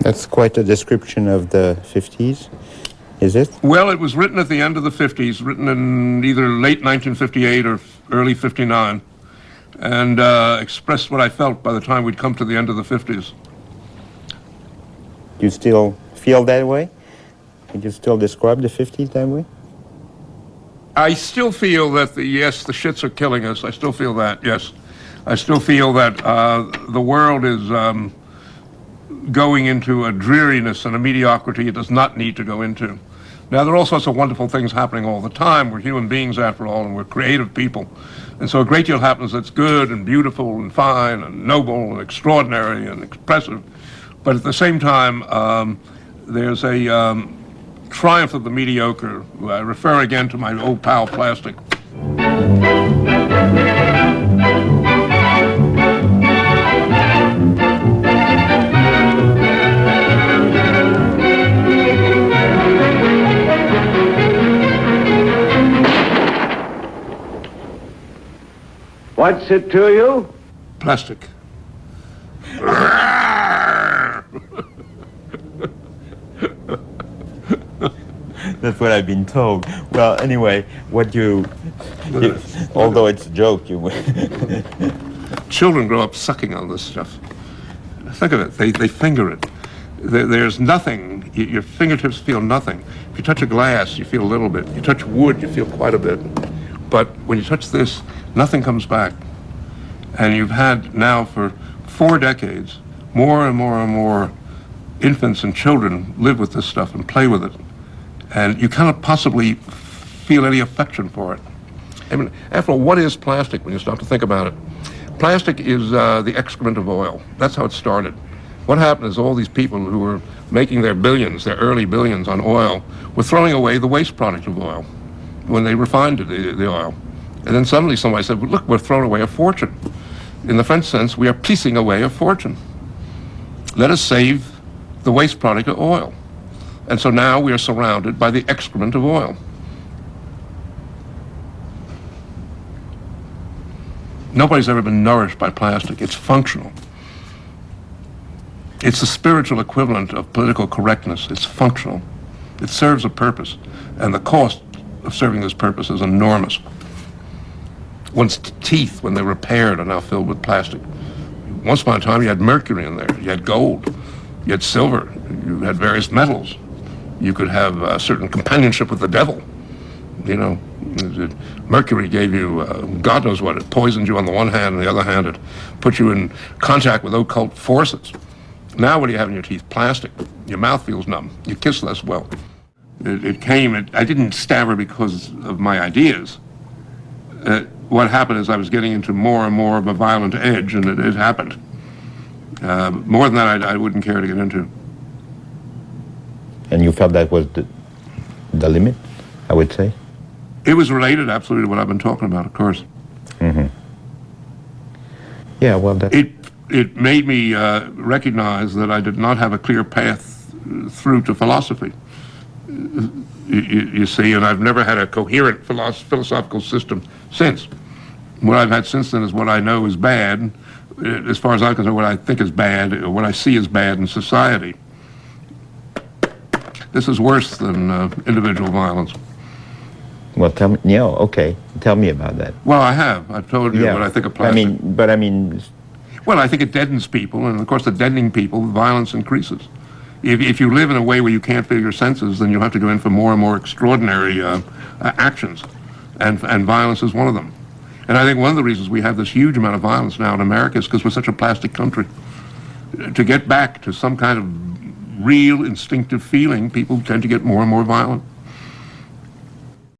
That's quite a description of the 50s, is it? Well, it was written at the end of the 50s, written in either late 1958 or early 59, and expressed what I felt by the time we'd come to the end of the 50s. Do you still feel that way? Can you still describe the 50s that way? I still feel that, yes, the shits are killing us. I still feel that, yes. I still feel that the world is going into a dreariness and a mediocrity it does not need to go into. Now, there are all sorts of wonderful things happening all the time. We're human beings, after all, and we're creative people. And so a great deal happens that's good and beautiful and fine and noble and extraordinary and expressive. But at the same time, there's a triumph of the mediocre. I refer again to my old pal Plastic. What's it to you? Plastic. That's what I've been told. Well, anyway, although it's a joke, you Children grow up sucking on this stuff. Think of it. They finger it. There's nothing. Your fingertips feel nothing. If you touch a glass, you feel a little bit. You touch wood, you feel quite a bit. But when you touch this, nothing comes back. And you've had now for 4 decades, more and more and more infants and children live with this stuff and play with it. And you cannot possibly feel any affection for it. I mean, after all, what is plastic when you stop to think about it? Plastic is the excrement of oil. That's how it started. What happened is all these people who were making their billions, their early billions on oil, were throwing away the waste product of oil when they refined the oil. And then suddenly somebody said, well, look, we're throwing away a fortune. In the French sense, we are piecing away a fortune. Let us save the waste product of oil. And so now we are surrounded by the excrement of oil. Nobody's ever been nourished by plastic. It's functional. It's the spiritual equivalent of political correctness. It's functional. It serves a purpose. And the cost of serving this purpose is enormous. One's teeth, when they're repaired, are now filled with plastic. Once upon a time, you had mercury in there. You had gold. You had silver. You had various metals. You could have a certain companionship with the devil. You know, mercury gave you, God knows what, it poisoned you on the one hand, and the other hand, it put you in contact with occult forces. Now what do you have in your teeth? Plastic. Your mouth feels numb. You kiss less well. I didn't stammer because of my ideas. What happened is I was getting into more and more of a violent edge, and it happened. More than that, I wouldn't care to get into. And you felt that was the limit, I would say? It was related absolutely to what I've been talking about, of course. Mm-hmm. Yeah, well, It made me recognize that I did not have a clear path through to philosophy. You see, and I've never had a coherent philosophical system since. What I've had since then is what I know is bad, as far as I'm concerned, what I think is bad, or what I see as bad in society. This is worse than individual violence. Well, tell me, yeah, okay. Tell me about that. Well, I have. I've told you what I think of plastic. I mean... Well, I think it deadens people, and of course, the deadening people, violence increases. If you live in a way where you can't feel your senses, then you'll have to go in for more and more extraordinary actions, and violence is one of them. And I think one of the reasons we have this huge amount of violence now in America is because we're such a plastic country. To get back to some kind of real instinctive feeling, people tend to get more and more violent.